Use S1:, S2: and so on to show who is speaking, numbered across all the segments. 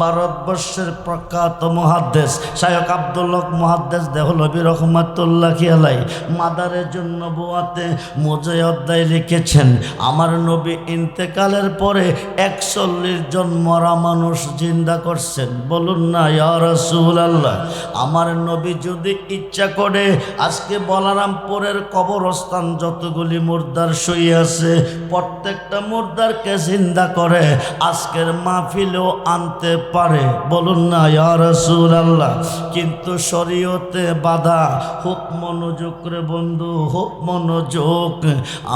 S1: ভারতবর্ষের প্রখ্যাত মুহাদ্দিস শায়খ আব্দুল হক মুহাদ্দিস দেহলভী রহমাতুল্লাহি আলাইহি মাদারে নবুয়াতে মুজায় অধ্যায় লিখেছেন, আমার নবী ইন্তেকালের পরে 41 জন মরা মানুষ জিন্দা করছেন। বলুন না ইয়া রাসূলুল্লাহ। আমার নবী যদি ইচ্ছা করে আজকে বলারামপুরের কবরস্থান যতগুলি মুর্দার শুয়ে আছে প্রত্যেকটা মুর্দারকে জিন্দা করে আজকের মাহফিলেও আনতে পারে। বলুন না ইয়া রাসূলুল্লাহ। কিন্তু শরীয়তে বাধা। খুব মনোযোগ করে বন্ধু, খুব মনোযোগ।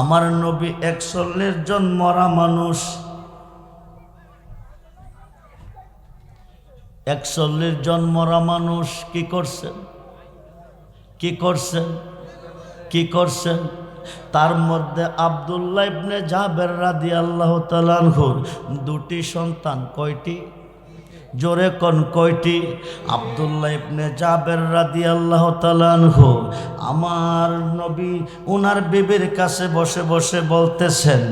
S1: আমার নবী 41 জন মরা মানুষ 41 জন মরা মানুষ কি করছেন? কি করছেন? কি করছেন? তার মধ্যে আব্দুল্লাহ ইবনে জাবের রাদিয়াল্লাহু তাআলা আনহুর দুটি সন্তান। কয়টি? জোরে কোন কয়টি? আব্দুল্লাহ ইবনে জাবের রাদিয়াল্লাহু তাআলা আনহু আমার নবী ওনার বিবির কাছে বসে বসে বলতেছেন,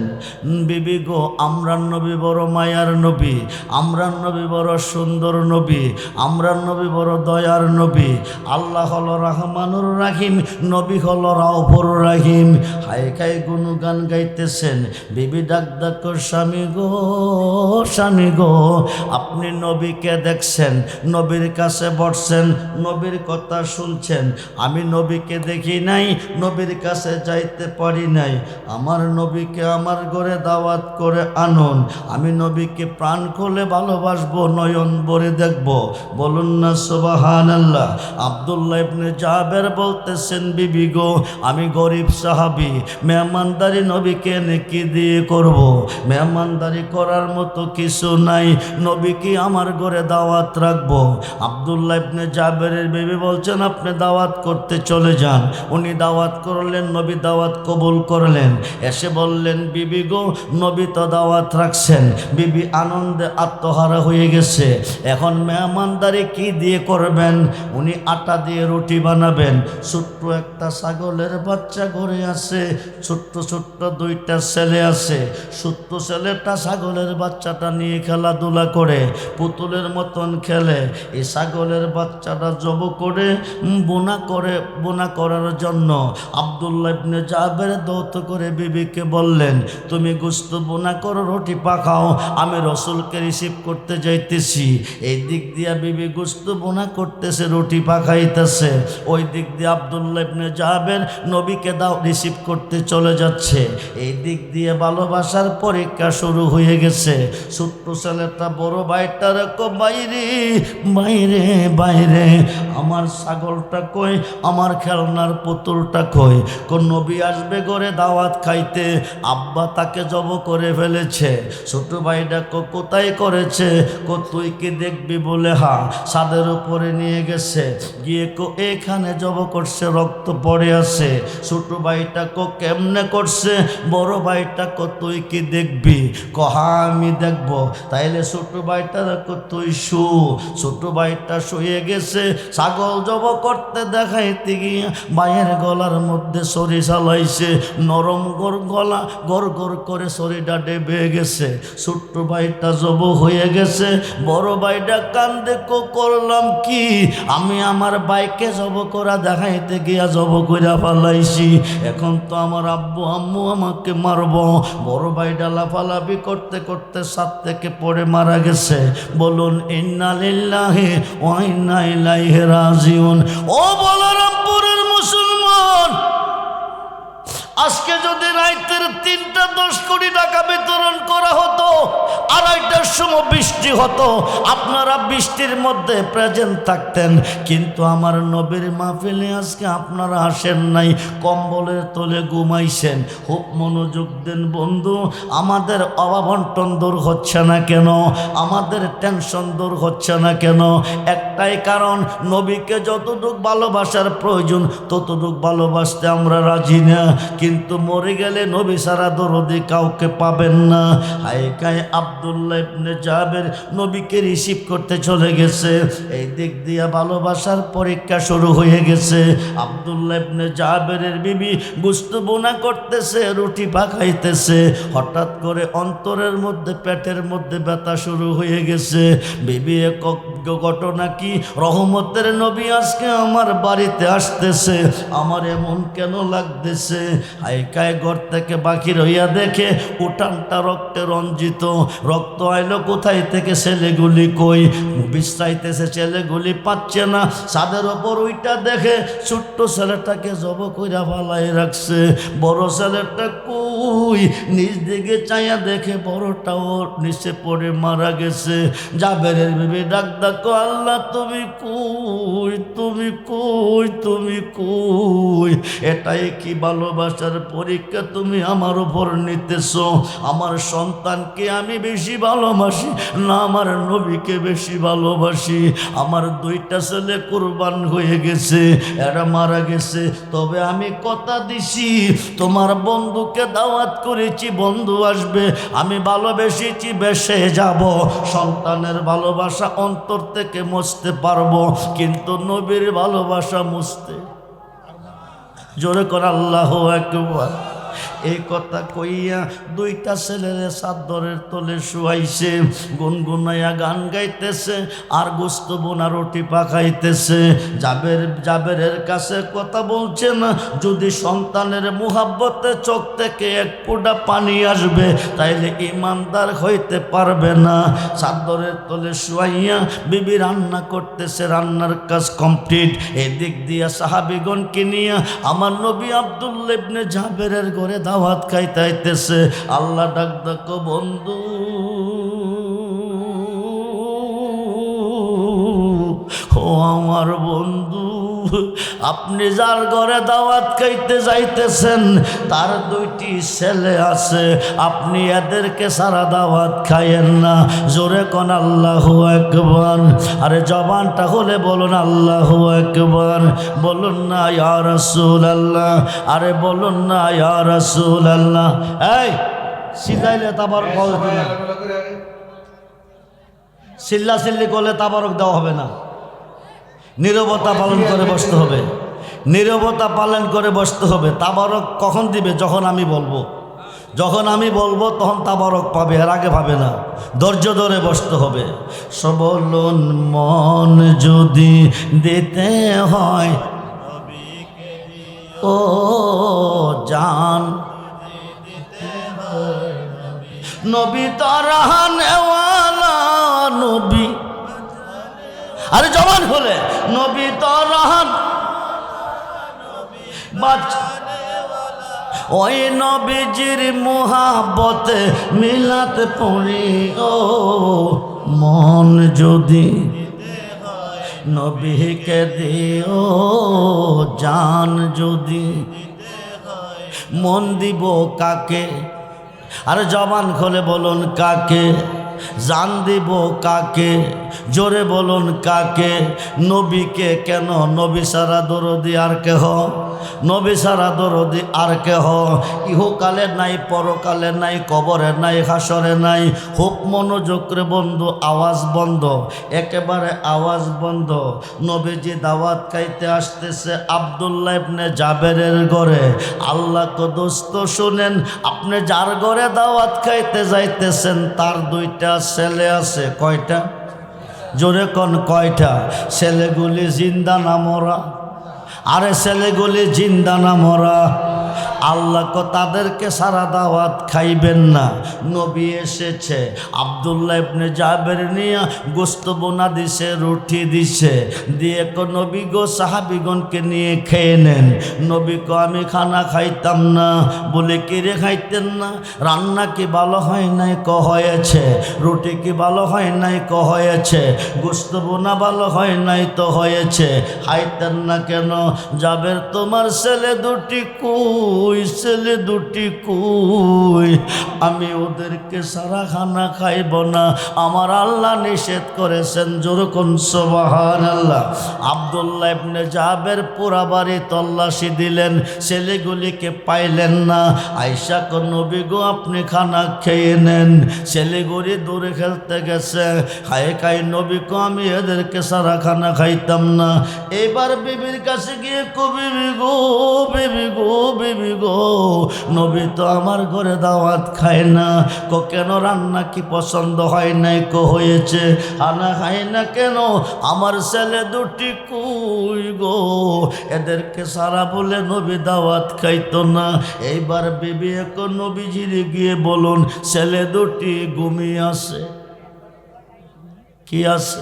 S1: বিবি গো, আমরার নবী বড় মায়ার নবী, আমরার নবী বড় সুন্দর নবী, আমরার নবী বড় দয়ার নবী। আল্লাহ হলো রহমানুর রাহিম, নবী হলো রাউফুর রাহিম। হায় খাই গুণগান গাইতেছেন। বিবি ডাক ডাক, স্বামী গো, স্বামী গো, আপনি নবী কে দেখছেন, নবীর কাছে বসছেন, নবীর কথা শুনছেন। আমি নবীকে দেখি নাই, নবীর কাছে যাইতে পারি নাই। আমার নবীকে আমার ঘরে দাওয়াত করে আনুন, আমি নবীকে প্রাণ খুলে ভালোবাসবো, নয়ন ভরে দেখব। বলুন না সুবহানাল্লাহ। আব্দুল্লাহ ইবনে জাবের বলতেছেন, বিবি গো, আমি গরিব সাহাবী, মেহমানদারি নবীকে নেকি দিয়ে করব। মেহমানদারি করার মতো কিছু নাই, নবী কি আমার ঘরে দাওয়াত রাখবো? আব্দুল্লাহ ইবনে জাবেরের বিবি বলছেন, আপনি দাওয়াত করতে চলে যান। উনি দাওয়াত করলেন, নবী দাওয়াত কবুল করলেন। এসে বললেন, বিবি গো, নবী তো দাওয়াত রাখছেন। বিবি আনন্দে আত্মহারা হয়ে গেছে। এখন মেহমানদারি কি দিয়ে করবেন? উনি আটা দিয়ে রুটি বানাবেন। ছোট্ট একটা ছাগলের বাচ্চা ঘরে আছে, ছোট্ট ছোট্ট দুইটা ছেলে আছে। ছোট্ট ছেলেটা ছাগলের বাচ্চাটা নিয়ে খেলাধুলা করে, পুতুলের মতন খেলে। এই ছাগলের বাচ্চাটা জব করে বোনা করার জন্য আব্দুল্লাহ ইবনে জাবের দৌত করে বিবিকে বললেন, তুমি গোশত বোনা করো, রুটি পাকাও, আমি রসুলকে রিসিভ করতে যাইতেছি। এই দিক দিয়া বিবি গোশত বোনা করতেছে, রুটি পাকাইতেছে। ওই দিক দিয়ে আব্দুল্লাহ ইবনে জাবের নবীকে রিসিভ করতে চলে যাচ্ছে। এই দিক দিয়ে ভালোবাসার পরীক্ষা শুরু হয়ে গেছে। ছোট্ট ছেলেটা বড় ভাইটার বাইরে বাইরে বাইরে, আমার ছাগলটা কই, আমার খেলনার পুতুলটা কই? কোন নবী আসবে ঘরে দাওয়াত খাইতে, আব্বা তাকে জব করে ফেলেছে। ছোট ভাইটা কোথায় করেছে? তুই কি দেখবি বলে হা ছাদের উপরে নিয়ে গেছে, গিয়ে এখানে জব করছে, রক্ত পড়ে আছে। ছোট ভাইটা কেমনে করছে? বড় ভাইটা তুই কি দেখবি? কহা আমি দেখব। তাইলে ছোট ভাইটা তুই শু। ছোট ভাইটা শুয়ে গেছে। ছাগল জব করতে দেখাইতে গিয়ে ভাইয়ের গলার মধ্যে ছড়ি চালাইছে। নরম গলা গড় গড় করে ছড়িটা ডেবে গেছে। ছোট্ট ভাইটা জব হয়ে গেছে। বড় ভাইটা কান্দে, করলাম কি? আমি আমার ভাইকে জব করা দেখাইতে গিয়া জব কইরা ফালাইছি। এখন তো আমার আব্বু আম্মু আমাকে মারব। বড় ভাইটা লাফালাফি করতে করতে ছাদ থেকে পড়ে মারা গেছে। বলুন ইন্না লিল্লাহি ওয়া ইন্না ইলাইহি রাজিউন। ও বলরামপুরের মুসলমান, আজকে যদি রাইতের 3:10 কোটি টাকা বিতরণ করা হতো, 2:30টার সময় বৃষ্টি হতো, আপনারা বৃষ্টির মধ্যে প্রেজেন্ট থাকতেন। কিন্তু আমার নবীর মাহফিলে আজকে আপনারা আসেন নাই, কম্বলের তলে ঘুমাইছেন। খুব মনোযোগ দেন বন্ধু। আমাদের অভাবন্টন দূর হচ্ছে না কেন? আমাদের টেনশন দূর হচ্ছে না কেন? একটাই কারণ, নবীকে যতটুকু ভালোবাসার প্রয়োজন ততটুকু ভালোবাসতে আমরা রাজি না। কিন্তু মরে গেলে নবী ছাড়া দরদি কাউকে পাবেন না। হায় কায় আব্দুল্লাহ ইবনে জাবের নবীকে রিসিভ করতে চলে গেছে। এই দিক দিয়ে ভালোবাসার পরীক্ষা শুরু হয়ে গেছে। আব্দুল্লাহ ইবনে জাবেরের বিবি গোশত বোনা করতেছে, রুটি পাকাইতেছে। হঠাৎ করে অন্তরের মধ্যে, পেটের মধ্যে ব্যথা শুরু হয়ে গেছে। বিবি ঘটনা কি? রহমতের নবী আজকে আমার বাড়িতে আসতেছে, আমার এমন কেন লাগতেছে? আইকায় ঘর থেকে বাকির হইয়া দেখে উঠানটা রক্তে রঞ্জিত। রক্ত আইলো কোথায় থেকে? ছেলেগুলি কই? বিশ্রাইতেছে, ছেলেগুলি পাচ্ছে না। ছাদের ওপর ওইটা দেখে ছোট্ট ছেলেটাকে জব কইরা ফালাই রাখছে। বড় ছেলেটা কই? নিজ দিকে চাইয়া দেখে বড়টা ওর নিচে পড়ে মারা গেছে। জাবেরের বিবি ডাক ডাকো, আল্লাহ তুমি কই, তুমি কই, তুমি কই? এটাই কি ভালোবাসার পরীক্ষা তুমি আমার উপর নিতেছ? আমার সন্তানকে আমি বেশি ভালোবাসি না আমার নবীকে বেশি ভালোবাসি? আমার দুইটা ছেলে কুরবান হয়ে গেছে, এরা মারা গেছে। তবে আমি কথা দিছি, তোমার বন্ধুকে দাওয়াত করেছি, বন্ধু আসবে, আমি ভালোবেসেছি, বেসে যাব। সন্তানের ভালোবাসা অন্তর থেকে মুছতে পারবো, কিন্তু নবীর ভালোবাসা মুছতে। জোরে কর আল্লাহু আকবার। এই কথা কইয়া দুইটা ছেলের চাদরের তলে শুয়াইছে, গুনগুনাইয়া গান গাইতেছে আর গোশত বোনা রুটি পাকাইতেছে। জাবেরের কাছে কথা বলছে না, যদি সন্তানের মুহাব্বতে চোখ থেকে এক ফোঁটা পানি আসবে তাইলে ইমানদার হইতে পারবে না। চাদরের তলে শুয়াইয়া বিবি রান্না করতেছে, রান্নার কাজ কমপ্লিট। এদিক দিয়া সাহাবীগণকে নিয়ে আমার নবী আব্দুল্লাহ ইবনে জাবেরের ঘরে দাওয়াত খাইতে আইতেছে। আল্লাহ ডাক ডাকো, বন্ধু ও আমার বন্ধু, আপনি যার ঘরে দাওয়াত খাইতে যাইতেছেন তার দুইটি ছেলে আছে, আপনি এদেরকে সারা দাওয়াত খাইয়েন না। জোরে কোন আল্লাহু আকবার। আরে জবানটা হলে বলুন আল্লাহু আকবার। বলুন না ইয়া রাসূলুল্লাহ, আরে বলুন না ইয়া রাসূলুল্লাহ। এই সিলাইলে তাবারক হবে না, চিল্লা চিল্লি করলে তাবারক দেওয়া হবে না। নীরবতা পালন করে বসতে হবে, নীরবতা পালন করে বসতে হবে। তাবারক কখন দিবে? যখন আমি বলবো। যখন আমি বলবো তখন তাবারক পাবে, এর আগে পাবে না। ধৈর্য ধরে বসতে হবে। সবলন মন যদি দিতে হয় ও জান, নবী তারাহানেওয়ালা নবী। আরে জবান হলে নবী তারাহান ওই নবীজির মুহাব্বতে মিলাতে পড়ি ও মন যদি নবীকে দিও জান যদি। মন দিব কাকে? আরে জবান খোলে বলুন কাকে? জান দিব কাকে? জোরে বলুন কাকে? নবীকে। কেন? নবী সারা দরদি আর কেহ, নবী সারা দরদি আর কেহ ইহকালে নাই, পরকালে নাই, কবরে নাই, হাসরে নাই। খুব মনোযোগ রে বন্ধু, আওয়াজ বন্ধ, একেবারে আওয়াজ বন্ধ। নবীজি দাওয়াত খাইতে আসতেছে আব্দুল্লাহ ইবনে জাবেরের ঘরে। আল্লাহ কো দোস্ত শুনেন, আপনি যার ঘরে দাওয়াত খাইতে যাইতেছেন তার দুইটা ছেলে আছে। কয়টা? জোরে কোন কয়টা? ছেলেগুলি জিন্দা না মরা? আরে ছেলেগুলি জিন্দা না মরা? আল্লাহ কো তাদেরকে সারা দাওয়াত খাইবেন না। নবী এসেছে, আব্দুল্লাহ ইবনে জাবের নিয়ে গোশত বোনা দিছে, রুটি দিছে, দিয়ে কো নবী গো সাহাবীগণকে নিয়ে খেয়ে নেন। নবী কো আমি খানা খাইতাম না। বলে কি রে খাইতেন না? রান্না কি ভালো হয় নাই? ক হয়েছে। রুটি কি ভালো হয় নাই? ক হয়েছে। গোশত বোনা ভালো হয় নাই? তো হয়েছে। খাইতেন না কেন? জাবের তোমার ছেলে দুটি কই? কই, ছেলে দুটি কই, আমি ওদেরকে সারা খানা খাইব না, আমার আল্লাহ নিষেধ করেছেন। যেরকম সুবহানাল্লাহ। আব্দুল্লাহ ইবনে জাবের পুরা বাড়ি তল্লাশি দিলেন, ছেলেগুলিকে পাইলেন না। আয়েশা কো নবী গো আপনি খানা খেয়ে নেন। ছেলেগুলি দূরে খেলতে গেছে। খায় খায় নবী কো আমি এদেরকে সারা খানা খাইতাম না। এবার বিবির কাছে গিয়ে কো বিবি গো, বিবি গো, বিবি গো, নবী তো আমার ঘরে দাওয়াত খায় না। কো কেন, রান্না কি পছন্দ হয় নাই? কো হয়েছে। খানা খায় না কেন? আমার ছেলে দুটি কই গো, এদেরকে সারা বলে নবী দাওয়াত খাইতো না। এইবার বিবি কো নবীজির গিয়ে বলুন ছেলে দুটি ঘুমিয়ে আছে। কি আছে?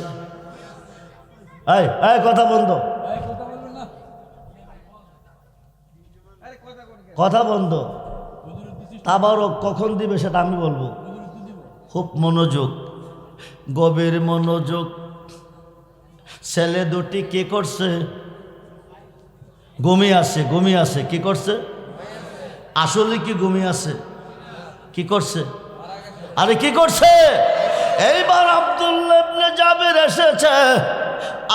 S1: এই কথা বন্ধ, কথা বন্ধ। তাবারক কখন দিবে সেটা আমি বলবো। খুব মনোযোগ, গভীর মনোযোগ। ছেলে দুটি কি করছে? ঘুমিয়ে আছে, ঘুমিয়ে আছে। কি করছে? আসলে কি ঘুমিয়ে আছে? কি করছে? আরে কি করছে? এইবার আব্দুল্লাহ ইবনে জাবের এসেছে।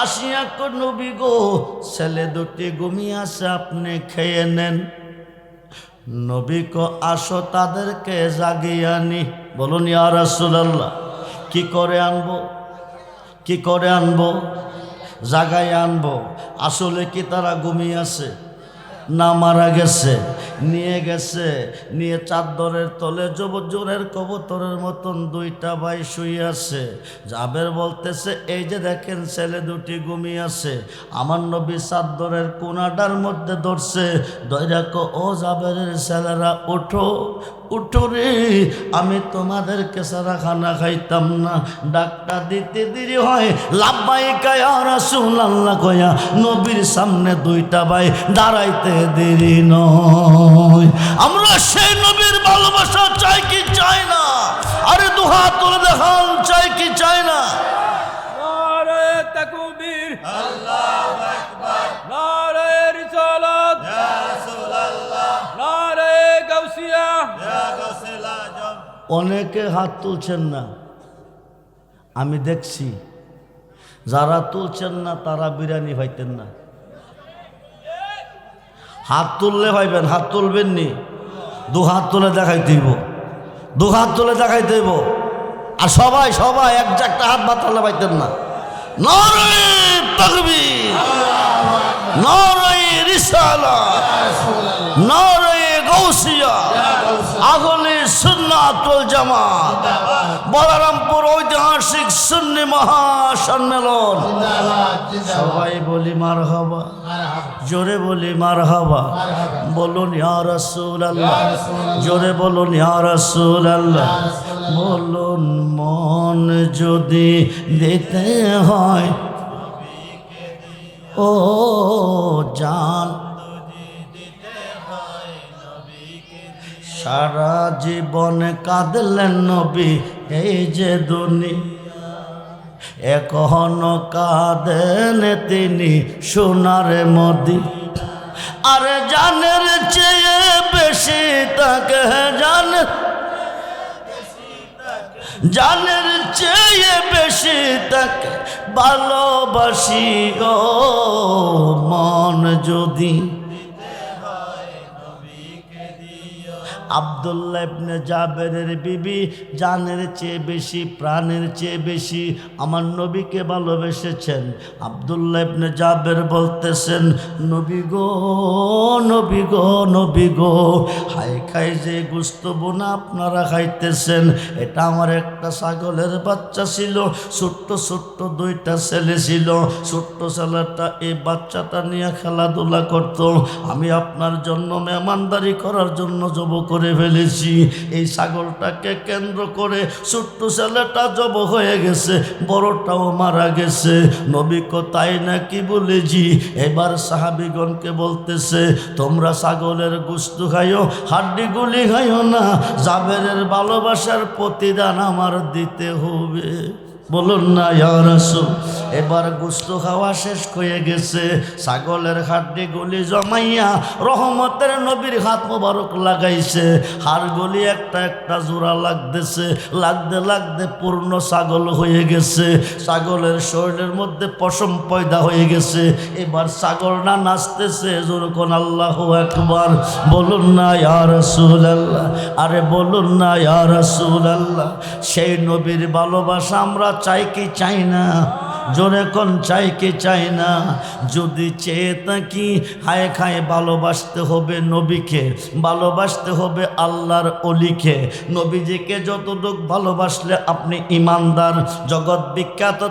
S1: আসিয়া কো নবী গো, ছেলে দুটি ঘুমিয়ে আছে, আপনি খেয়ে নেন। নবী কো আসো তাদেরকে জাগিয়ে আনি। বলুন ইয়া রাসূলুল্লাহ। কি করে আনবো? কি করে আনবো? জাগায় আনবো। আসলে কি তারা ঘুমিয়ে আছে না মারা গেছে? নিয়ে গেছে, নিয়ে চাদরের তলে জোরের কবুতরের মতন দুইটা ভাই শুয়ে আছে। জাবের বলতেছে এই যে দেখেন ছেলে দুটি ঘুমিয়ে আছে। আমার নবী চাদরের কোনাটার মধ্যে ধরছে, ধইরা কো ও জাবেরের ছেলেরা ওঠো, উঠো রে, আমি তোমাদেরকে সারা খানা খাইতাম না। ডাকটা দিতে দেরি হয়, লাব্বাইকা ইয়া রাসূলুল্লাহ কয়া নবীর সামনে দুইটা ভাই দাঁড়াইতে দেরি নয়। আমরা সেই নবীর ভালোবাসা চাই কি চাই না? আরে দুহাত তুলে দেখান, চাই কি চাই না?
S2: নারে তাকবীর, আল্লাহু আকবার, নারে রিসালাত, ইয়া রাসূলুল্লাহ, নারে গাউসিয়া, ইয়া গাউসুল আজম।
S1: অনেকে হাত তুলছেন না, আমি দেখছি। যারা তুলছেন না তারা বিরিয়ানি পাইতেন না। হাত তুললে পাইবেন, হাত তুলবেন নি, দু হাত তুলে দেখাই দিব, দু হাত তুলে দেখাই দেব। আর সবাই সবাই এক একটা হাত বাতালে পাইতেন না। নারে তাকবীর, নারে রিসালাত, নারে গাউসিয়া, আহলে সুন্নাত ওয়াল জামাত, বলরামপুর ঐতিহাসিক সুন্নি মহাসম্মেলন। সবাই বলি মারহাবা, জোরে বলি মারহাবা। বলুন ইয়া রাসূলুল্লাহ, জোরে বলুন ইয়া রাসূলুল্লাহ। বলুন মন যদি দিতে হয় ও জান, সারা জীবন কাঁদলেন নবী এই যে দুনিয়া, এখনো কাঁদেন তিনি সোনার মদিনা। আরে জানের চেয়ে বেশি তাকে জানের চেয়ে বেশি তাকে ভালোবাসি গো, মন যদি। আব্দুল্লাহ ইবনে জাবেরের বিবি জানের চেয়ে বেশি, প্রাণের চেয়ে বেশি আমার নবীকে ভালোবেসেছেন। আব্দুল্লাহ ইবনে জাবের বলতেছেন নবী গো, নবী গো, নবী গো, হাই খাই যে গোশত বোনা আপনারা খাইতেছেন, এটা আমার একটা ছাগলের বাচ্চা ছিল, ছোট্ট ছোট্ট দুইটা ছেলে ছিল। ছোট্ট ছেলেটা এই বাচ্চাটা নিয়ে খেলাধুলা করত। আমি আপনার জন্য মেহমানদারি করার জন্য জব করে ফেলেছি। এই ছাগলটাকে কেন্দ্র করে ছোট্ট ছেলেটা জব হয়ে গেছে, বড়টাও মারা গেছে। নবী কো তাই নাকি বলেছি। এবার সাহাবীগণকে বলতেছে তোমরা ছাগলের গোশত খাইও, হাড্ডিগুলি খাইও না, জাবেরের ভালোবাসার প্রতিদান আমার দিতে হবে। বলুন না ইয়া রাসূল। এবার গোস্ত খাওয়া শেষ হয়ে গেছে, ছাগলের হাড্ডিগুলি জমাইয়া রহমতের নবীর হাত মোবারক লাগাইছে, হাড়গুলি একটা একটা জোড়া লাগতেছে, লাগতে লাগতে পূর্ণ ছাগল হয়ে গেছে, ছাগলের শরীরের মধ্যে পশম পয়দা হয়ে গেছে। এবার ছাগল না নাচতেছে, যেরকম আল্লাহু আকবার। বলুন না ইয়া রাসূলুল্লাহ, আরে বলুন না ইয়া রাসূলুল্লাহ। সেই নবীর ভালোবাসা আমরা চাই কি চাই না? জোরে কোন চাই কি চাই না? যদি চেয়ে থাকি হায় খায় ভালোবাসতে হবে নবীকে, ভালোবাসতে হবে আল্লাহর অলিকে। নবীজিকে যতটুক ভালোবাসলে আপনি ইমানদার। জগৎ বিখ্যাত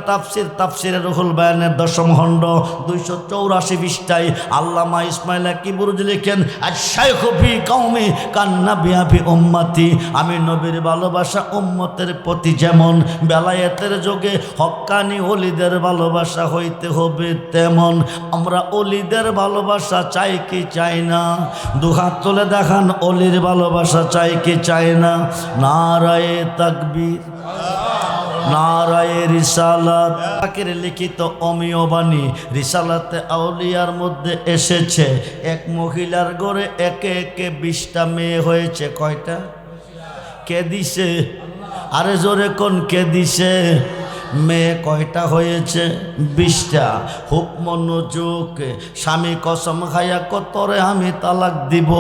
S1: তাফসিরে রুহুল বায়ানের 10ম খণ্ড 284 পৃষ্ঠায় আল্লামা ইসমাইল কিবরুজি লিখেন, আশ-শাইখু ফি কওমি কান্নাবিয়া ফি উম্মতি। আমি নবীর ভালোবাসা উম্মতের প্রতি যেমন, বেলায়েতের যোগে হক্কানি ওলিদের ভালোবাসা হইতে হবে তেমন। আমরা অলিদের ভালোবাসা চাই কি চাই না? দুহাত তুলে দেখান, অলির ভালোবাসা চাই কি চাই না? নারায়ে তাকবীর, নারায়ে রিসালাত। পাকের লিখিত অমীয় বাণী রিসালাতে আউলিয়ার মধ্যে এসেছে, এক মহিলার ঘরে একে একে 20টা মেয়ে হয়েছে। কয়টা? কে দিছে? আরে জোরে কোন কে দিছে? মেয়ে কয়টা হয়েছে? 20টা। খুব মনোযোগ। স্বামী কসম খাইয়া তোরে আমি তালাক দিব,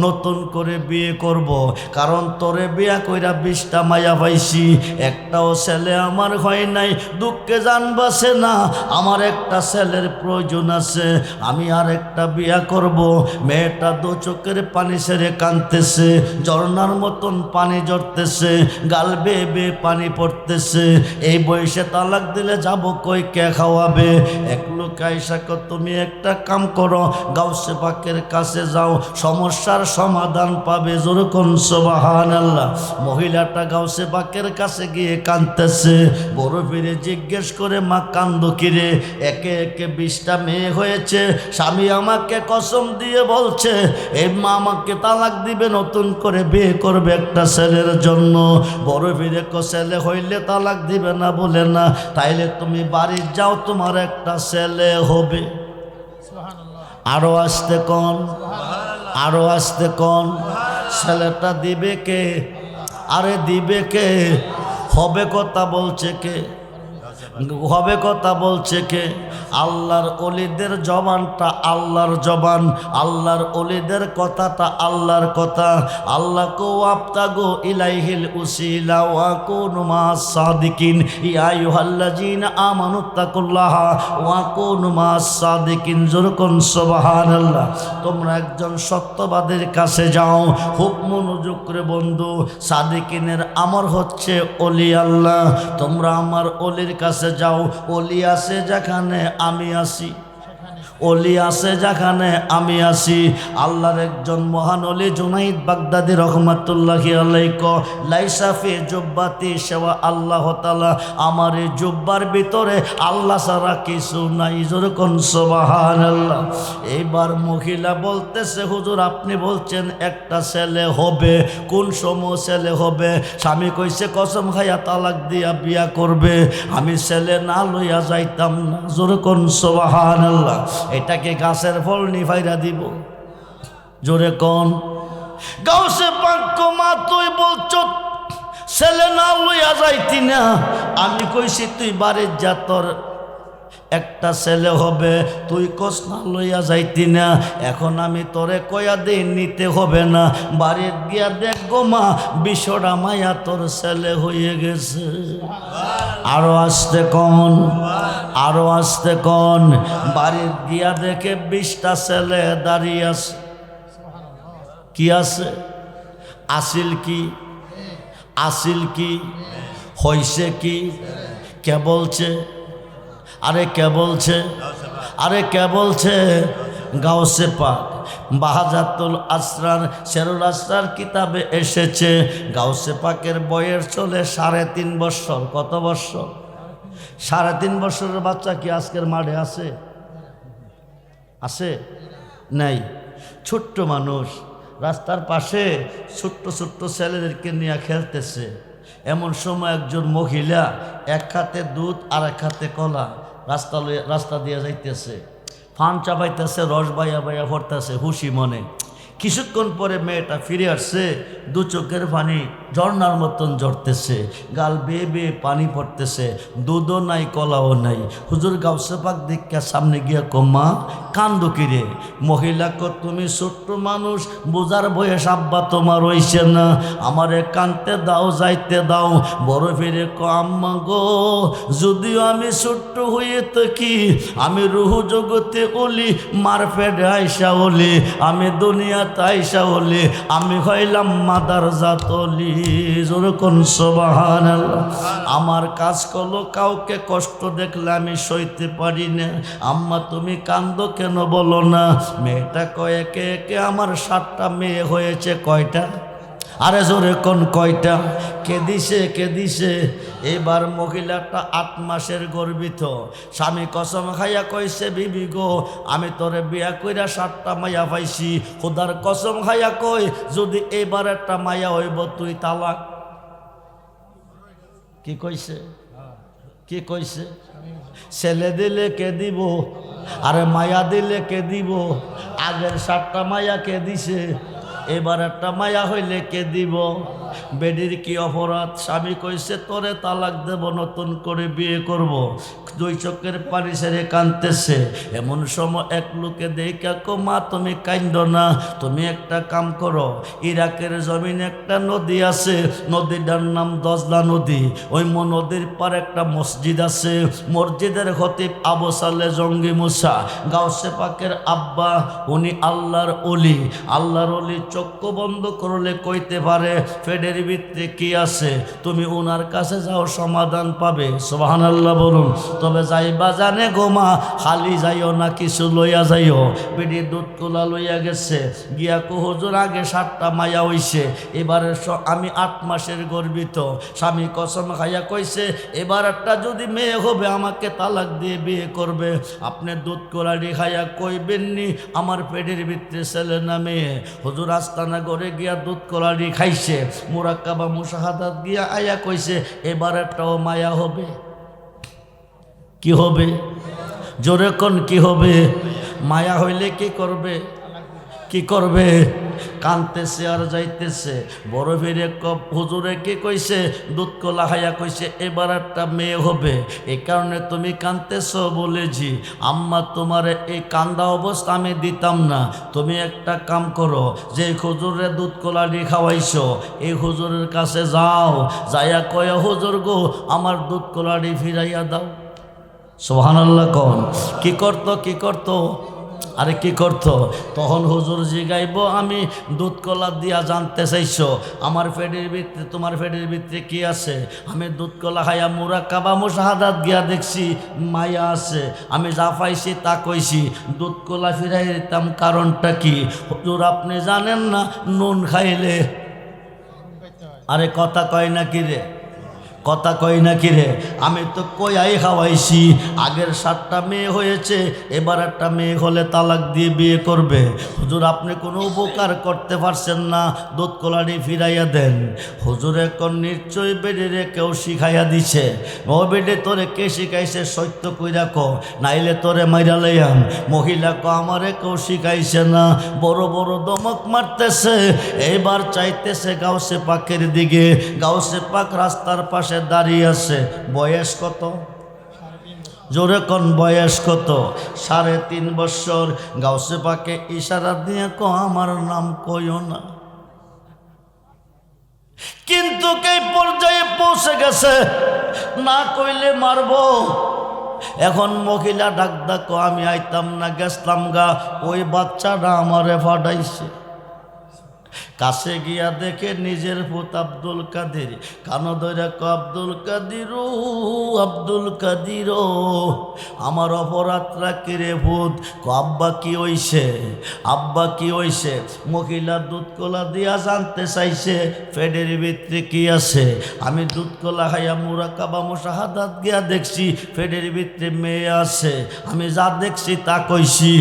S1: নতুন করে বিয়ে করব, কারণ তোরে বিয়া কইরা 20টা মায়া পাইছি, একটাও ছেলে আমার হয় নাই। দুঃখে জান বাসে না, আমার একটা ছেলের প্রয়োজন আছে, আমি আর একটা বিয়া করব। মেয়েটা 2 চোখের পানি ছেড়ে কাঁদতেছে, ঝর্ণার মতন পানি ঝরতেছে, গাল বেয়ে বেয়ে পানি পড়তেছে। এই বয়সে তালাক দিলে যাব কই, কে খাওয়াবে? এক লোক আইসা কো, তুমি একটা কাম করো, গাউসে পাকের কাছে যাও, সমস্যার সমাধান পাবে। যেরকম সুবহানাল্লাহ। মহিলাটা গাউসে পাকের কাছে গিয়ে কাঁদতেছে। বড় ফিরে জিজ্ঞেস করে, মা কান্দো কিরে? একে একে 20টা মেয়ে হয়েছে, স্বামী আমাকে কসম দিয়ে বলছে এই মা আমাকে তালাক দিবে, নতুন করে বিয়ে করবে একটা ছেলের জন্য। বড় ফিরে কো, ছেলে হইলে তালাক দিবে না বলে না, তাইলে তুমি বাড়ি যাও, তোমার একটা ছেলে হবে। আরো আসতে কোন, আরো আসতে কোন। ছেলেটা দিবে কে? আরে দিবে কে? হবে কথা বলছে কে? হবে কথা বলছে কে? আল্লাহর অলিদের জবানটা আল্লাহর জবান, আল্লাহর অলিদের কথাটা আল্লাহর কথা। আল্লাহ কো আবতাগো ইলাইহিল উসিলা ওয়া কুনু মাস সাদিকিন, ইয়া আইয়ুহাল্লাযিনা আমানুত্তাকুল্লাহা ওয়া কুনু মাস সাদিকিন। যেরকম সুবহানাল্লাহ। তোমরা একজন সত্যবাদীর কাছে যাও, খুব মনোযোগ করে বন্ধু। সাদিকিনের আমর হচ্ছে অলি আল্লাহ। তোমরা আমার অলির কাছে যাও, অলি আছে যেখানে আমি আসি, অলি আছে যেখানে আমি আসি। আল্লাহর একজন মহান অলি জুনাইদ বাগদাদি রহমাতুল্লাহি আলাইহি লাইসা ফি জুব্বাতি শাওয়া, আল্লাহ তাআলা আমার এই জুব্বার ভিতরে আল্লাহ ছাড়া কিছু নাই। যেরকম সুবহানাল্লাহ। এইবার মহিলা বলতেছে, হুজুর আপনি বলছেন একটা ছেলে হবে, কোন সময় ছেলে হবে? স্বামী কইছে কসম খাইয়া তালাক দিয়া বিয়া করবে, আমি ছেলে না লইয়া যাইতাম না। যেরকম সুবহানাল্লাহ। এটাকে গাছের ফল নিভাইরা দিব? জোরে কোন। গাউসে পাক মা তুই বলছ ছেলে না লইয়া যাইতি না, আমি কইছি তুই বাড়ির যা, তোর একটা ছেলে হবে, তুই কস না লইয়া যাইতি না। এখন আমি তোরে কয়া দেই নিতে হবে না, বাড়ির গিয়া দেখ গো মা 20টা মায়া তোর ছেলে হয়ে গেছে। আরো আসতে কোন, আরো আসতে কোন। বাড়ির গিয়া দেখে 20টা ছেলে দাঁড়িয়ে আছে। কি আছে? আসিল কি? আসিল কি? হইছে কি? কে বলছে? আরে কে বলছে? আরে কে বলছে? গাউসে পাক বাহাজাতুল আসরার শেরুল আসরার কিতাবে এসেছে, গাউসে পাকের বয়স চলে 3.5 বছর। কত বছর? 3.5 বছরের বাচ্চা কি আজকের মাঠে আছে? আছে? নাই। ছোট্ট মানুষ রাস্তার পাশে ছোট্ট ছোট্ট ছেলেদেরকে নিয়ে খেলতেছে। এমন সময় একজন মহিলা এক হাতে দুধ আর এক হাতে কলা রাস্তা দিয়ে যাইতেছে, ফান চাপাইতেছে, রস বাইয়া বাইয়া ভরতেছে হুশি মনে। কিছুক্ষণ পরে মেয়েটা ফিরে আসছে, দু চোখের পানি ঝর্নার মতন ঝরতেছে, গাল বেয়ে বেয়ে পানি পড়তেছে, দুধও নাই কলাও নাই। হুজুর গাউসে পাক দীক্ষা সামনে গিয়া কমা কান্দো কিরে? মহিলা ক তুমি ছোট্ট মানুষ, বোঝার বয়স আব্বা তোমার হইছে না, আমারে কানতে দাও যাইতে দাও। বড় ফিরে ক আম্মা গো, যদিও আমি ছোট্ট হয়ে থাকি, আমি রুহ জগতে ওলি, মারফেডে আইসা ওলি, আমি দুনিয়া তাইসা হলে আমি হইলাম মাদার জাতলি। যেরকম সুবহানাল্লাহ। আমার কাজ করলো, কাউকে কষ্ট দেখলে আমি সইতে পারি না। আম্মা তুমি কান্দো কেন বলো না? মেয়েটা কয় একে একে আমার 7টা মেয়ে হয়েছে। কয়টা? আরে জোরে কোন কয়টা? কে দিছে? এবার মহিলাটা 8 মাসের গর্ভিত। স্বামী কসম খাইয়া কইছে বিবি গো, আমি তোরে বিয়া কইরা 7টা মাইয়া পাইছি। খোদার কসম খাইয়া কই, যদি এবার একটা মাইয়া হইব তুই তালাক। কি কইছে? ছেলে দিলে কে দিব? আরে মায়া দিলে কে দিব? আগের 7টা মাইয়া কে দিছে? এবার একটা মায়া হইলে কে দিব? বেডির কি অপরাধ? স্বামী কইছে তোরে তালাক দেব, নতুন করে বিয়ে করব। 2 চোখের পানি ছেড়ে কাঁদতেছে। এমন সময় এক লোকে দেখা কো মা তুমি কাঁদো না, তুমি একটা কাম করো, ইরাকের জমিনে একটা নদী আছে, নদীটার নাম দজলা নদী। ওই নদীর পার একটা মসজিদ আছে, মসজিদের খতিব আবু সালে জঙ্গি মুসা গাউসে পাকের আব্বা, উনি আল্লাহর ওলি। আল্লাহর ওলি চক্ষু বন্ধ করলে কইতে পারে ফেডের ভিতরে কি আছে, তুমি ওনার কাছে যাও, সমাধান পাবে। সুবহানাল্লাহ বলুন। তবে যাইবা জানে গোমা, খালি যাইও না, কিছু লইয়া যাইও। বেডি দুধ কোলা লইয়া গেছে, গিয়া কো হুজুর আগে 7টা মায়া হইছে, এবারে আমি 8 মাসের গর্ভিত। স্বামী কসম খাইয়া কইছে এবার একটা যদি মেয়ে হবে আমাকে তালাক দিয়ে বিয়ে করবে। আপনি দুধ কোলাড়ি খাইয়া কইবেননি আমার পেটের ভিতরে ছেলে না মেয়ে? হুজুর আস্তানা ঘরে গিয়া দুধ কোলাড়ি খাইছে, মুরাক্কাবা মুশাহাদাত গিয়া আয়া কইছে এবার একটাও মায়া হবে। কি হবে? জোরে কোন কি হবে? মায়া হইলে কি করবে? কানতেছে আর যাইতেছে। বড় ফিরে হুজুরে কি কইছে? দুধ কলা খাইয়া কইছে এবার একটা মেয়ে হবে। এই কারণে তুমি কানতেছ বলেছি। আম্মা তোমার এই কান্দা অবস্থা আমি দিতাম না। তুমি একটা কাম করো, যে হুজুরে দুধ কলাডি খাওয়াইছো এই হুজুরের কাছে যাও, যাইয়া কয় হুজুর গো আমার দুধ কলাডি ফিরাইয়া দাও। সুবহানাল্লাহ কোন। কি করতো? আরে কি করতো? তখন হুজুর জিগাইব আমি দুধ কলা দিয়া জানতে চাইছো আমার পেটের ভিতরে, তোমার পেটের ভিতরে কি আছে? আমি দুধ কলা খাইয়া মুরাক্কাবা মুশাহাদাত গিয়া দেখছি মায়া আছে, আমি যা পাইছি তা কইছি। দুধ কলা ফিরাই দিতাম, কারণটা কি? হুজুর আপনি জানেন না নুন খাইলে, আরে কথা কয় না কি রে? আমি তো কয়াই খাওয়াইছি। আগের 7টা মেয়ে হয়েছে, এবার একটা মেয়ে হলে তালাক দিয়ে বিয়ে করবে। হুজুর আপনি কোনো উপকার করতে পারছেন না, দুধ কলাডি ফিরাইয়া দেন। হুজুর এখন নিশ্চয়ই বেডে কেউ শিখাইয়া দিছে। ও বেডে তোরে কে শিখাইছে সত্য কইরা কো, নাইলে তোরে মাইরা লইয়াম। মহিলা কো আমারে কেউ শিখাইছে না। বড় বড় দমক মারতেছে। এইবার চাইতেছে গাউসে পাকের দিকে। গাউসে পাক রাস্তার পাশে দাঁড়িয়ে আছে। বয়স কত? জোরে কোন বয়স কত? 3.5 বছর। গাউসে পাকে ইশারা দিয়ে কো আমার নাম কইও না। কিন্তু এই পর্যায়ে পৌঁছে গেছে, না কইলে মারবো। এখন মহিলা ডাক কো আমি আইতাম না, গেছলাম গা, ওই বাচ্চাটা আমারে ফাটাইছে। কাছে গিয়া দেখে নিজের পুত আব্দুল কাদের। কানো ধরে কো আব্দুল কাদির আমার অপরাধরা কিরে পুত? কো আব্বা কি হইছে? মহিলা দুধ কলা দিয়া জানতে চাইছে পেটের ভিতরে কি আছে। আমি দুধ কলা খাইয়া মুরাক্কাবা মুশাহাদাত গিয়া দেখছি পেটের ভিতরে মেয়ে আছে। আমি যা দেখছি তা কইছি।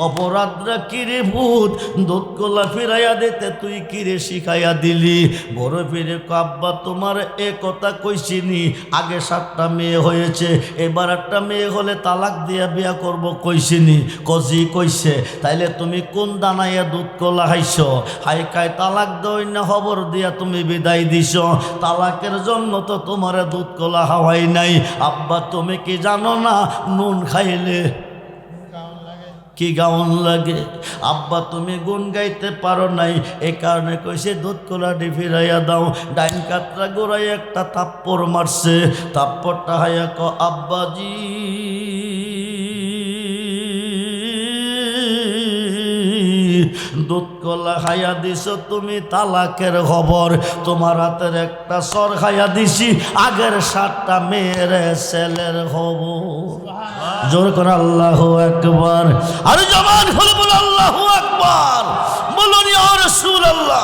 S1: অপরাধরা কিরে পুত? দুধ কলা ফিরাইয়া দিতে তুই কিরে শিখাইয়া দিলি? বড় ফিরে আব্বা তোমার এ কথা কইছিনি, আগে 7টা মেয়ে হয়েছে, এবার একটা মেয়ে হলে তালাক দিয়া বিয়া করব কইছিনি? কজি কইছে। তাইলে তুমি কোন দানাইয়া দুধ কলা হাইছ? হাই কায় তালাক দই না খবর দিয়া তুমি বিদায় দিছ? তালাকের জন্য তো তোমার দুধ কলা হাওয়াই নাই। আব্বা তুমি কি জানো না নুন খাইলে কি গাউন লাগে? আব্বা তুমি গুণ গাইতে পারো নাই, এই কারণে কইছে দুধ কলাটি ফিরাইয়া দাও। ডাইন কাতরা গোড়ায় একটা থাপ্পড় মারছে, থাপ্পড়টা হাইয়া ক আব্বাজি দুধ কলা খাইয়া দিছ তুমি, তালাকের খবর তোমার হাতের একটা সর খাইয়া দিছি, আগের 7টা মেয়ের ছেলের খবর। জোর করে আল্লাহু আকবার। আরে জবান খুলে বলো আল্লাহু আকবার। বলুন ইয়া রাসূলুল্লাহ,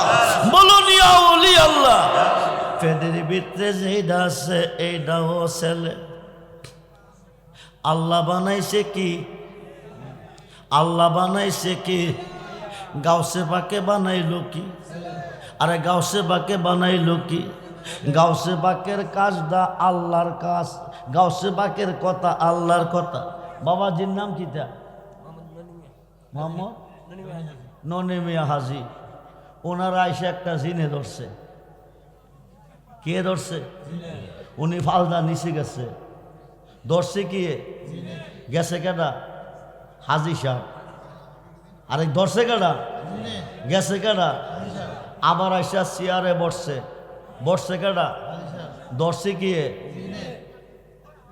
S1: বলুন ইয়া ওলি আল্লাহ। পেটের ভিতরে যেটা আছে এইটাও ছেলে। আল্লাহ বানাইছে কি? আল্লাহ বানাইছে কি? গাউসে পাকে বানাইলো কি? আরে গাউসে পাকে বানাইলো কি? গাউসে পাকের কাজটা আল্লাহর কাজ, গাউসে পাকের কথা আল্লাহর কথা। বাবাজির নাম কিটা? মোহাম্মদ ননি মিয়া হাজি। ওনারা এসে একটা জিনে ধরছে। কে ধরছে? উনি ফালদা নিচে গেছে। ধরছে কি? গেছে কেডা? হাজি সাহেব। আরেক ধরছে কেডা? গেছে কেডা? আবার আইসা চেয়ারে বসছে। বসছে কেডা? ধরছে কি?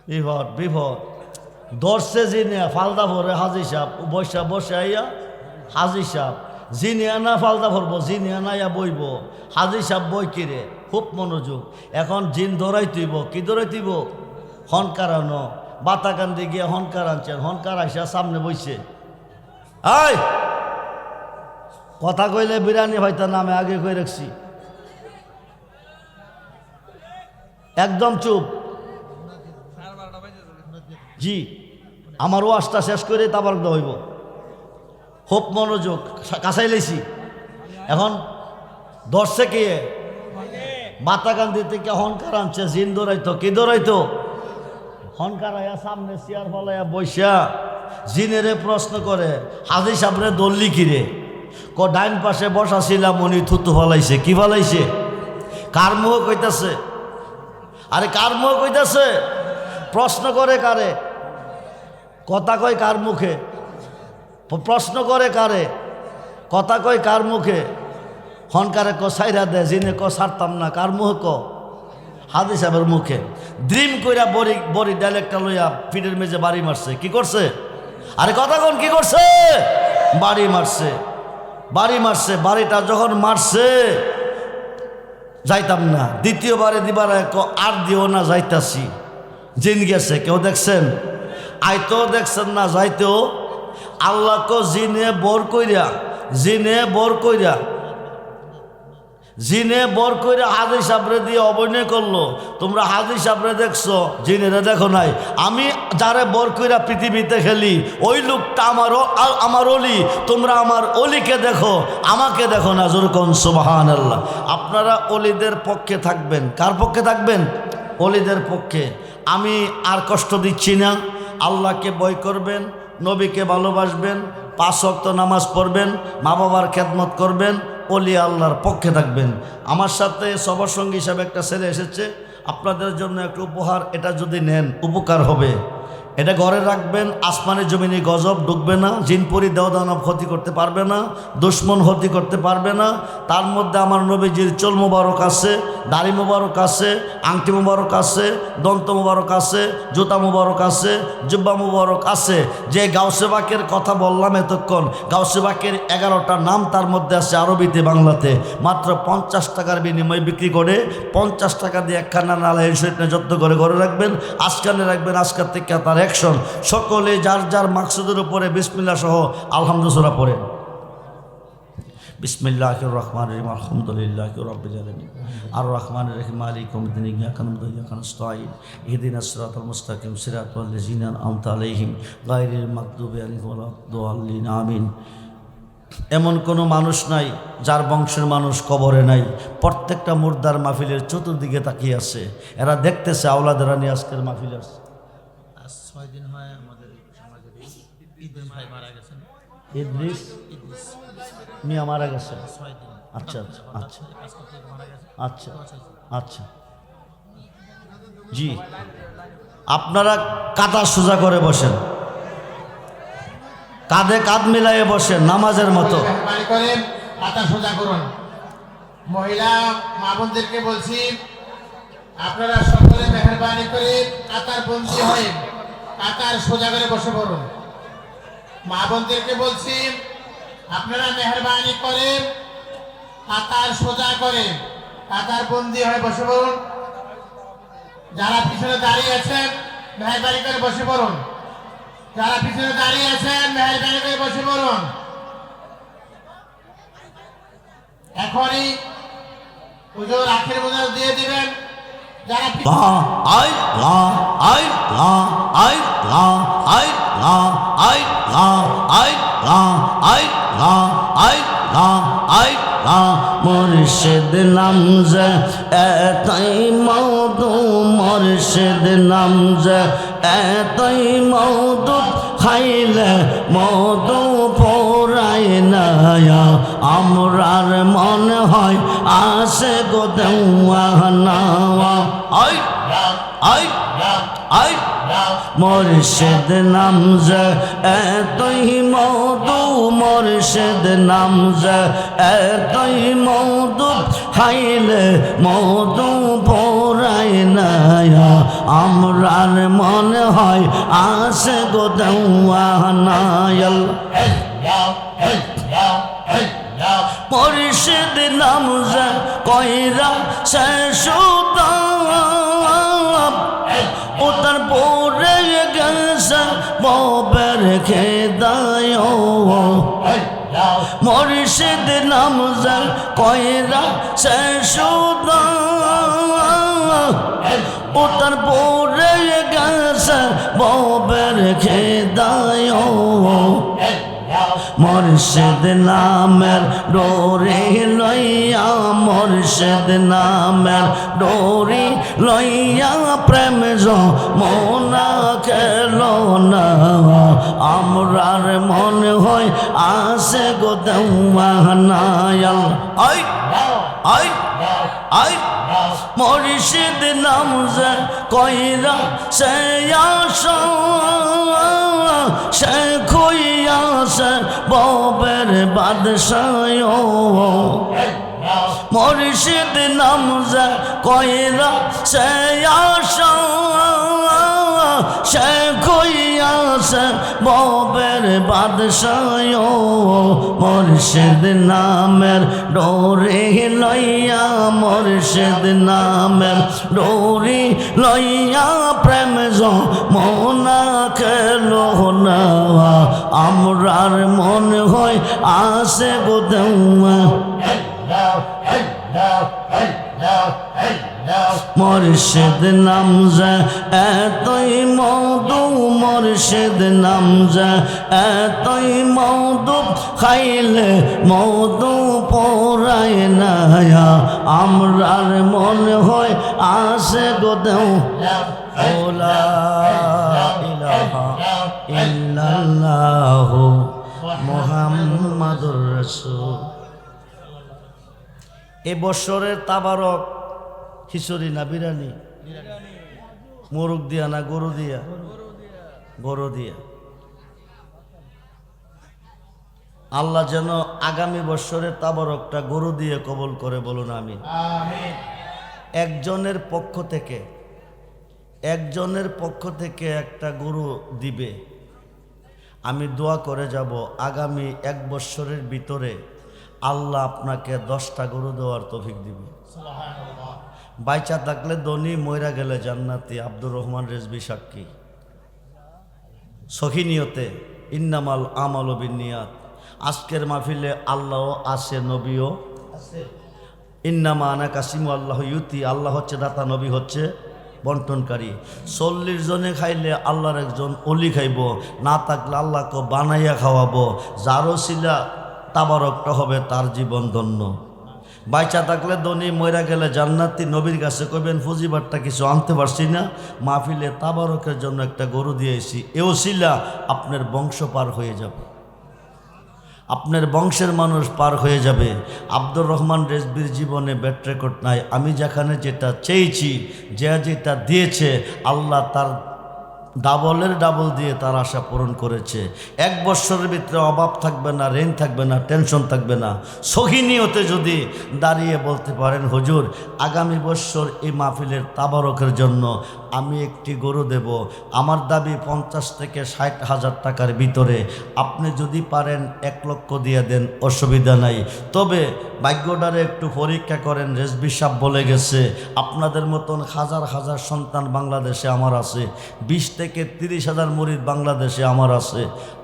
S1: বিপদ বিপদ। ধরছে জিনে, ফালদা ভরে হাজি সাহেব। বসা বসে আইয়া হাজি সাহেব জিনিয়া না ফালদা ভরবো, জিনিয়া না ইয়া বইব। হাজি সাহেব বই কিরে, খুব মনোযোগ। এখন জিন ধরাই তুইব। কি ধরাই তুইব? হনকারানো। বাতাকান্দি গিয়ে হনকার আনছেন। হনকার আইসা সামনে বইছে। আয় কথা কইলে বিরিয়ানি হয়তো নামে আগে কই রাখছি। একদম চুপ। জি, আমার ওয়াজটা শেষ করে তারপর হইব। খুব মনোযোগ, কাছাই লাইছি। এখন ধরছে কে? বাতাকান্দি থেকে হনকার আনছে। জিন দৌড়াইতো। কি দৌড়াইতো? হনকার আয়া সামনে চেয়ার ফলাইয়া বৈশা জিনেরে প্রশ্ন করে, হাজি সাবরে দল্লি কিরে? ডাইন পাশে বসা ছিলাম, উনি থুতু ফলাইছে। কি ফলাইছে? কার মুখ কইতাছে? আরে কার মুখ কইতাছে? প্রশ্ন করে কারে? কথা কয় কার মুখে? প্রশ্ন করে কারে? কথা কয় কার মুখে? হনকারে ক সাইরা দে, জিনে ক ছাড়তাম না। কার মুখ ক? হাজি সাহেবের মুখে। ড্রিম কইরা বড়ি বড়ি ডাইলেক্টটা লইয়া পিঠের মেঝে বাড়ি মারছে। কি করছে? আরে কথা কোন? কি করছে? বাড়ি মারছে। বাড়ি মারছে। বাড়িটা যখন মারছে যাইতাম না। দ্বিতীয়বারে দিবার আর দিও না, যাইতাছি। জিন গেছে। কেউ দেখছেন? আইতেও দেখছেন না, যাইতেও। আল্লাহ কো জিনে বর কইরা, জিনে বর কইরা, জিনে বর কইরা হাজি সাবরে দিয়ে অভিনয় করলো। তোমরা হাজি সাবরে দেখছো, জিনেরা দেখো নাই। আমি যারে বর কইরা পৃথিবীতে খেলি, ওই লোকটা আমার অলি। তোমরা আমার অলিকে দেখো, আমাকে দেখো না। যেরকম সুবহানাল্লাহ। আপনারা অলিদের পক্ষে থাকবেন। কার পক্ষে থাকবেন? অলিদের পক্ষে। আমি আর কষ্ট দিচ্ছি না। আল্লাহকে ভয় করবেন, নবীকে ভালোবাসবেন, 5 ওয়াক্ত নামাজ পড়বেন, মা বাবার খেদমত করবেন, অলি আল্লাহর পক্ষে থাকবেন। আমার সাথে সবার সঙ্গী হিসাবে একটা ছেলে এসেছে। আপনাদের জন্য একটা উপহার। এটা যদি নেন উপকার হবে। এটা ঘরে রাখবেন। আসমানে জমিনে গজব ঢুকবে না, জিনপুরি দেওদানব ক্ষতি করতে পারবে না, দুশ্মন ক্ষতি করতে পারবে না। তার মধ্যে আমার নবীজির চুল মোবারক আছে, দাড়ি মোবারক আছে, আংটি মোবারক আছে, দন্ত মোবারক আছে, জুতা মোবারক আছে, জুব্বা মোবারক আছে। যে গাউসে পাকের কথা বললাম এতক্ষণ, গাউসে পাকের 11টা নাম তার মধ্যে আছে আরবিতে বাংলাতে। মাত্র 50 টাকার বিনিময়ে বিক্রি করে 50 টাকা দিয়ে একখানা নালাইল শরীফ যত্ন করে ঘরে রাখবেন। আজকানে রাখবেন। আজকাল থেকে তার অ্যাকশন। সকলে যার যার মাকসুদের উপরে বিসমিল্লাহ সহ আলহামদুলিল্লাহ পড়েন। বিসমিল্লাহির রহমানির রহিম। আলহামদুলিল্লাহি রাব্বিল আলামিন আর রহমানির রহিম মালিকি ইয়াউমিদ্দিন ইয়্যাকা না'বুদু ওয়া ইয়্যাকা নাস্তাঈন ইহদিনাস সিরাতাল মুস্তাকিম সিরাতাল লাযিনা আন'আমতা আলাইহিম গায়রিল মাগদুবি আলাইহিম ওয়ালাদ-দাল্লিন আমিন। এমন কোনো মানুষ নাই যার বংশের মানুষ কবরে নাই। প্রত্যেকটা মুর্দার মাহফিলের চতুর্দিকে তাকিয়ে আছে, এরা দেখতেছে আওলাদেরা নিয়ে আজকের মাহফিল আসছে।
S3: আজ 6 দিন হয় আমাদের সমাজে ইদ্রিস ভাই মারা গেছেন।
S1: ইদ্রিস
S3: ইদ্রিস
S1: মিয়া মারা গেছে।
S3: 6 দিন।
S1: আচ্ছা আচ্ছা আচ্ছা
S3: কাজ করতে মারা গেছে।
S1: আচ্ছা আচ্ছা। জি, আপনারা কাঁধা সোজা করে বসেন, কাঁধে কাঁধ মিলাইয়ে বসেন নামাজের মতো।
S4: মেহরবানি করে কাতার সোজা করুন। মহিলা মা বোনদেরকে বলছি, আপনারা সকলে মেহরবানি করে কাতার বন্দী হয়ে কাতার সোজা করে বসে পড়ুন। মা বোনদেরকে বলছি, আপনারা মেহরবানি করে কাতার সোজা করে কাতার বন্দী হয়ে বসে পড়ুন। যারা পিছনে দাঁড়িয়ে আছেন মেহরবানি করে বসে পড়ুন। যারা পিছনে দাঁড়িয়ে আছেন মেহরবানি করে বসে পড়ুন। এখনই হুজুর আখের বোঝা দিয়ে দিবেন। যারা
S1: লা আই লা আই লা আই লা আই লা আই লা আই লা আই লা আই লা আই লা মুর্শিদ নাম যে এতই মওদু, মুর্শিদ নাম যে এতই মওদু, খাইলে মধু পড়াই না আমরার মনে হয় আসে গো দেওয়ানা। আই আই আই মুর্শিদ নাম যে এতই মধু, মুর্শিদ নাম যে এতই মধু, খাইলে মধু পড়াই না আমরার মনে হয় আসে গো দেওয়ানা। মুর্শিদ নাম যে কইরা শেষুতা ও তার পরে গেছে ববের খেদায়। মুর্শিদ নাম যে কইরা শেষুতা ও তার পরে গেছে ববের খেদায়। মুর্শিদ নামের ডোরে লইয়া, মুর্শিদ নামের ডোরে লইয়া প্রেম যমুনা খেলো না আমরার মনে হয় আসে গো দেওয়ানা। আই আই আই মুর্শিদ নাম যে কইরা সে আশা, সে খুইয়াছে ববের বাদশায়। মুর্শিদ নাম যে কইরা সে আশা, সে খুইয়াছে ববের বাদশায়। মুর্শিদ নামের ডোরে লইয়া, মুর্শিদ নামের ডোরে লইয়া প্রেম যমুনা খেলো না আমরার মনে হয় আসে গো দেওয়া। মুর্শিদ নাম যে এতই মধু, মুর্শিদ নাম যে এতই মধু, খাইলে মধু পড়াই না আমরার মনে হয় আসে গো দেও। লা ইলাহা ইল্লাল্লাহু মুহাম্মাদুর রাসূল। এ বছরের তাবারক খিচুড়ি না বিরিয়ানি? মোরগ দিয়া না গরু দিয়া? গরু দিয়া। আল্লাহ যেন আগামী বছরের তাবারকটা গরু দিয়ে কবুল করে, বলুন আমিন। একজনের পক্ষ থেকে একটা গরু দিবে। আমি দোয়া করে যাব আগামী এক বছরের ভিতরে আল্লাহ আপনাকে 10টা গরু দেওয়ার তৌফিক দিবে। বাইচা থাকলে ধনী, মইরা গেলে জান্নাতি। আব্দুর রহমান রেজবি সাক্ষী। সহি নিয়তে ইন্নামাল আমালু বিন্নিয়াত। আজকের মাহফিলে আল্লাহ আছে, নবীও আছে। ইন্নামা আনা কাসিমু আল্লাহ ইউতি। আল্লাহ হচ্ছে দাতা, নবী হচ্ছে বন্টনকারী। 40 জনে খাইলে আল্লাহর একজন অলি খাইব, না থাকলে আল্লাহকে বানাইয়া খাওয়াবো। যারও ছিলা তাবারকটা হবে তার জীবন ধন্য। বাইচা থাকলে ধনী, মইরা গেলে জান্নাতি। নবীর কাছে কইবেন ফুজিবারটা কিছু আনতে পারছি না, মাহফিলে তাবারকের জন্য একটা গরু দিয়েছি, এও ছিলা আপনার বংশ পার হয়ে যাবে, আপনার বংশের মানুষ পার হয়ে যাবে। আব্দুর রহমান রেজবির জীবনে ব্যাট রেকর্ড নাই। আমি যেখানে যেটা চেয়েছি, যে যেটা দিয়েছে, আল্লাহ তার ডাবলের ডাবল দিয়ে তার আশা পূরণ করেছে। 1 বছরের ভিতরে অভাব থাকবে না, ঋণ থাকবে না, টেনশন থাকবে না। সহিনিয়তে যদি দাঁড়িয়ে বলতে পারেন, হুজুর আগামী বছর এই মাহফিলের তাবারকের জন্য আমি একটি গরু দেব, আমার দাবি 50 থেকে 60 হাজার টাকার ভিতরে, আপনি যদি পারেন 1 লক্ষ দিয়ে দেন, অসুবিধা নাই। তবে ভাগ্যটারে একটু পরীক্ষা করেন। রেজবি সাহেব বলে গেছে, আপনাদের মতন হাজার হাজার সন্তান বাংলাদেশে আমার আছে, 20 থেকে 30 হাজার মুরিদ বাংলাদেশে আমার আছে।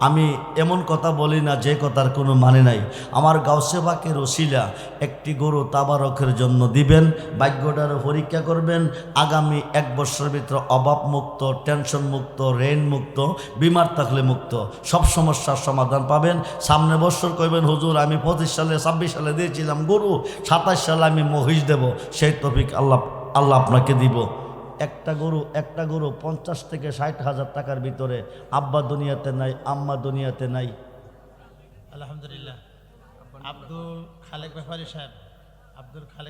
S1: আমি এমন কথা বলি না যে কথার কোনো মানে নাই। আমার গাউসে পাকের ওসিলা একটি গরু তাবারকের জন্য দিবেন, ভাগ্যটারে পরীক্ষা করবেন। আগামী 1 বছরের ভিতরে অভাব মুক্ত, টেনশন মুক্ত, ঋণ মুক্ত, বিমার থাকলে মুক্ত, সব সমস্যার সমাধান পাবেন। সামনে বছর কইবেন, হুজুর আমি 25 সালে 26 সালে দিয়েছিলাম গরু, 27 সালে আমি মহিষ দেব। সেই তৌফিক আল্লাহ আপনাকে দিব। একটা গরু 50 থেকে 60 হাজার টাকার ভিতরে। আব্বা দুনিয়াতে নাই, আম্মা দুনিয়াতে নাই।
S3: আলহামদুলিল্লাহ। আব্দুল খালেক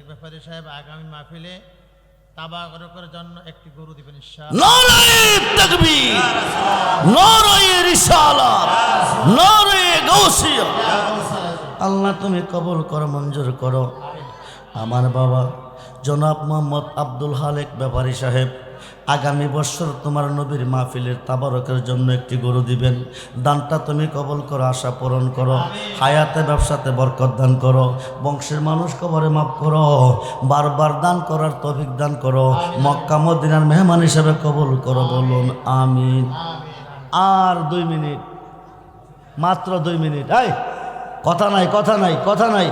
S3: ব্যাপারী সাহেব আগামী মাহফিলে তাবারকের জন্য একটি গরু দিবেন ইনশাআল্লাহ।
S1: নারায়ে তাকবীর, নারায়ে রিসালাত, নারায়ে গাউসিয়া। আল্লাহ তুমি কবুল করো, মঞ্জুর করো। আমার বাবা জনাব মোহাম্মদ আব্দুল খালেক ব্যাপারী সাহেব আগামী বছর তোমার নবীর মাহফিলের তাবারকের জন্য একটি গরু দিবেন। দানটা তুমি কবুল করো, আশা পূরণ করো, হায়াতে ব্যবসাতে বরকত দান করো, বংশের মানুষ কবরে মাফ করো, বারবার দান করার তৌফিক দান করো, মক্কা মদিনার মেহমান হিসেবে কবুল করো, বলুন আমিন। আর 2 মিনিট, মাত্র 2 মিনিট। এই কথা নাই।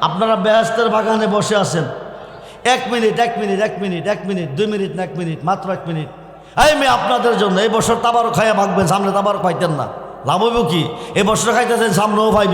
S1: আপনারা বেহেশতের বাগানে বসে আছেন। 1 মিনিট, 2 মিনিট না, 1 মিনিট, মাত্র 1 মিনিট। এই মেয়ে আপনাদের জন্য এই বছর তাবারক খাইয়া ভাগবেন, সামনে তাবারক পাইতেন না, লাভ হইব কি? এই বছর খাইতেছেন, সামনেও পাইবেন।